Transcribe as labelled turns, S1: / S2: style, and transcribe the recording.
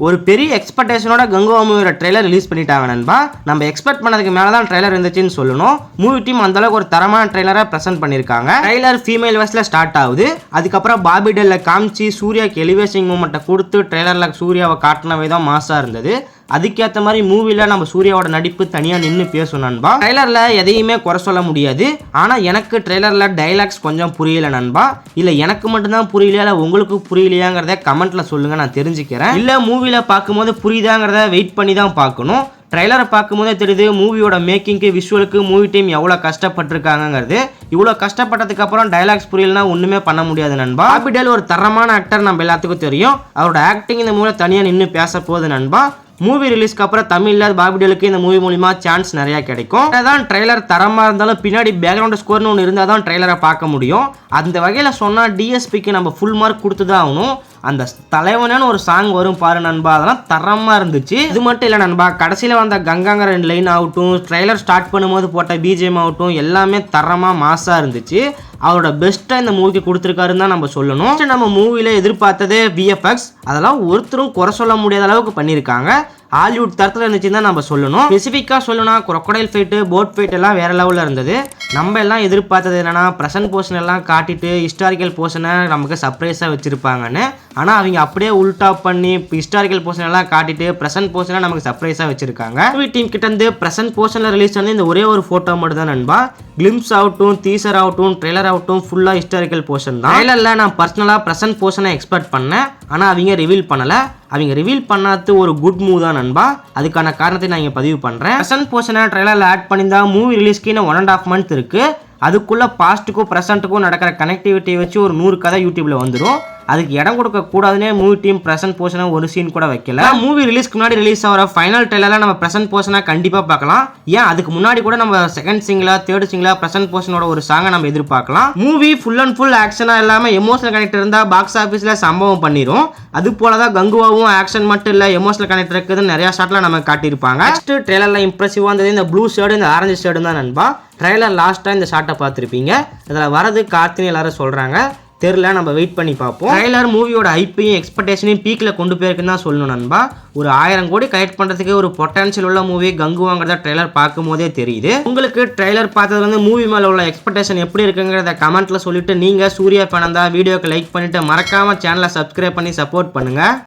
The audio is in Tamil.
S1: ஒரு பெரிய எக்ஸ்பெக்டேஷனோட கங்குவா மூவியோட ட்ரெய்லர் ரிலீஸ் பண்ணிட்டாங்க நண்பா. நம்ம எக்ஸ்பெக்ட் பண்ணதுக்கு மேலே தான் ட்ரெய்லர் இருந்துச்சுன்னு சொல்லணும். மூவி டீம் அந்த அளவுக்கு ஒரு தரமான ட்ரெய்லரை ப்ரெசென்ட் பண்ணியிருக்காங்க. ட்ரெய்லர் ஃபீமேல் வாய்ஸ்ல ஸ்டார்ட் ஆகுது. அதுக்கப்புறம் பாபி டெல்ல காமிச்சு சூர்யாக்கு எலிவேஷன் மூமெண்ட்டை கொடுத்து ட்ரெய்லர்ல சூர்யாவை காட்டின விதம் மாசா இருந்தது. அதுக்கேற்ற மாதிரி மூவியில் நம்ம சூர்யாவோட நடிப்பு தனியாக நின்று பேசும் நண்பா. ட்ரெய்லரில் எதையுமே குறை சொல்ல முடியாது. ஆனால் எனக்கு ட்ரெய்லரில் டைலாக்ஸ் கொஞ்சம் புரியல நண்பா. இல்லை எனக்கு மட்டும்தான் புரியலையா இல்லை உங்களுக்கு புரியலையாங்கிறத கமெண்ட்டில் சொல்லுங்கள், நான் தெரிஞ்சுக்கிறேன். இல்லை மூவியில் பார்க்கும்போது புரியுதாங்கிறத வெயிட் பண்ணி தான் பார்க்கணும். ட்ரெய்லரை பார்க்கும்போதே தெரியுது மூவியோட மேக்கிங்க்கு விஷுவலுக்கு மூவி டீம் எவ்வளோ கஷ்டப்பட்டிருக்காங்கிறது. இவ்வளோ கஷ்டப்பட்டதுக்கு அப்புறம் டைலாக்ஸ் புரியலனா ஒன்றுமே பண்ண முடியாது நண்பா. பாபி டெல் ஒரு தரமான ஆக்டர், நம்ம எல்லாத்துக்கும் தெரியும். அவரோட ஆக்டிங் இந்த மூவியில் தனியாக நின்று பேச போகுது நண்பா. மூவி ரிலீஸ்க்கு அப்புறம் தமிழில் பாபி டெலுக்கு இந்த மூவி மூலிமா சான்ஸ் நிறையா கிடைக்கும். அதான் ட்ரெய்லர் தரமாக இருந்தாலும் பின்னாடி பேக்ரவுண்ட் ஸ்கோர்னு ஒன்று இருந்தால் தான் ட்ரெய்லரை பார்க்க முடியும். அந்த வகையில் சொன்னால் டிஎஸ்பிக்கு நம்ம ஃபுல் மார்க் கொடுத்து தான் ஆகணும். அந்த தலைவனான ஒரு சாங் வரும் பாரு நண்பா, அதெல்லாம் தரமாக இருந்துச்சு. இது மட்டும் இல்லை நண்பா, கடைசியில் வந்த கங்காங்கிற 2 லைன் ஆகட்டும், ட்ரெய்லர் ஸ்டார்ட் பண்ணும்போது போட்ட பிஜிஎம் ஆகட்டும், எல்லாமே தரமாக மாசாக இருந்துச்சு. அவரோட பெஸ்ட்டாக இந்த மூவிக்கு கொடுத்துருக்காருன்னு தான் நம்ம சொல்லணும். நம்ம மூவியில் எதிர்பார்த்ததே விஎஃப்எக்ஸ், அதெல்லாம் ஒருத்தரும் குறை சொல்ல முடியாத அளவுக்கு பண்ணியிருக்காங்க. ஹாலிவுட் தரத்தில் இருந்துச்சுன்னு தான் நம்ம சொல்லணும். ஸ்பெசிஃபிக்காக சொல்லணும், crocodile ஃபைட்டு, போட் ஃபைட் எல்லாம் வேற லெவலில் இருந்தது. நம்ம எல்லாம் எதிர்பார்த்தது என்னன்னா ப்ரெசன்ட் போர்ஷன் எல்லாம் காட்டிட்டு ஹிஸ்டாரிக்கல் போர்ஷனை நமக்கு சர்ப்ரைஸாக வச்சிருப்பாங்கன்னு. ஆனால் அவங்க அப்படியே உல்டா பண்ணி ஹிஸ்டாரிக்கல் போர்ஷன் எல்லாம் காட்டிட்டு ப்ரெசன்ட் போர்ஷனை நமக்கு சர்ப்ரைஸாக வச்சிருக்காங்க. மூவி டீம் கிட்ட இருந்து ப்ரெசன்ட் போர்ஷனில் ரிலீஸ் பண்ணி இந்த ஒரே ஒரு ஃபோட்டோ மட்டும் தான் நண்பா. கிளிம்ஸ் ஆகட்டும், டீசர் ஆகட்டும், ட்ரெய்லர் ஆகட்டும், ஃபுல்லாக ஹிஸ்டாரிக்கல் போர்ஷன் தான். ட்ரெய்லரில் நான் பர்சனலாக ப்ரெசன்ட் போர்ஷனை எக்ஸ்பெக்ட் பண்ணேன். ஆனால் அவங்க ரிவீல் பண்ணலை. அவங்க ரிவீல் பண்ணாது ஒரு குட் மூவ் தான் நண்பா. அதுக்கான காரணத்தை நான் இங்கே பதிவு பண்ணுறேன். ப்ரெசன்ட் போர்ஷனை ட்ரெய்லரில் ஆட் பண்ணியிருந்தா மூவி ரிலீஸ்க்கு இன்னும் 1.5 month இருக்குது. அதுக்குள்ளே பாஸ்ட்டுக்கும் ப்ரெசென்ட்டுக்கும் நடக்கிற கனெக்டிவிட்டியை வச்சு ஒரு 100 கதை யூடியூப்ல வந்துடும். அதுக்கு இடம் கொடுக்க கூடாதுன்னே மூவி டீம் ப்ரெசென்ட் போர்ஷனை ஒரு சீன் கூட வைக்கல. மூவி ரிலீஸ்க்கு முன்னாடி ரிலீஸ் ஆகிற ஃபைனல் ட்ரெய்லரில் நம்ம ப்ரெசென்ட் போர்ஷனை கண்டிப்பாக பார்க்கலாம். ஏன் அதுக்கு முன்னாடி கூட நம்ம செகண்ட் சிங்கிளா தேர்ட் சிங்கிளா ப்ரெசென்ட் போர்ஷனோட ஒரு சாங்கை நம்ம எதிர்பார்க்கலாம். மூவி ஃபுல் அண்ட் ஃபுல் ஆக்ஷனாக இல்லாமல் எமோஷனல் கனெக்ட் இருந்தால் பாக்ஸ் ஆஃபீஸில் சம்பவம் பண்ணிடும். அது போல தான் கங்குவாவும் ஆக்ஷன் மட்டும் இல்லை, எமோஷனல் கனெக்ட் இருக்குதுன்னு நிறையா ஷாட்டில் நம்ம காட்டியிருப்பாங்க. நெக்ஸ்ட் ட்ரெய்லரில் இம்ப்ரெசிவாக இருந்தது இந்த ப்ளூ ஷேர்டு, இந்த ஆரஞ்சு ஷேர்டு தான் நண்பா. ட்ரெய்லர் லாஸ்ட்டாக இந்த ஷாட்டை பார்த்துருப்பீங்க. இதில் வரது கார்த்தின்னு எல்லாரும் சொல்கிறாங்க, தெரியல, நம்ம வெயிட் பண்ணி பார்ப்போம். ட்ரெய்லர் மூவியோட ஐப்பையும் எக்ஸ்பெக்டேஷனையும் பீக்கில் கொண்டு போயிருக்குன்னு தான் சொல்லணும் நண்பா. ஒரு 1000 கோடி கலெக்ட் பண்ணுறதுக்கு ஒரு பொட்டன்ஷியல் உள்ள மூவி கங்குவாங்கிறத ட்ரெய்லர் பார்க்கும் போதே தெரியுது. உங்களுக்கு ட்ரெய்லர் பார்த்தது வந்து மூவி மேலே உள்ள எக்ஸ்பெக்டேஷன் எப்படி இருக்குங்கிறத கமெண்ட்டில் சொல்லிட்டு, நீங்கள் சூர்யா ஃபேன் இருந்தால் வீடியோக்கு லைக் பண்ணிவிட்டு மறக்காமல் சேனலை சப்ஸ்கிரைப் பண்ணி சப்போர்ட் பண்ணுங்கள்.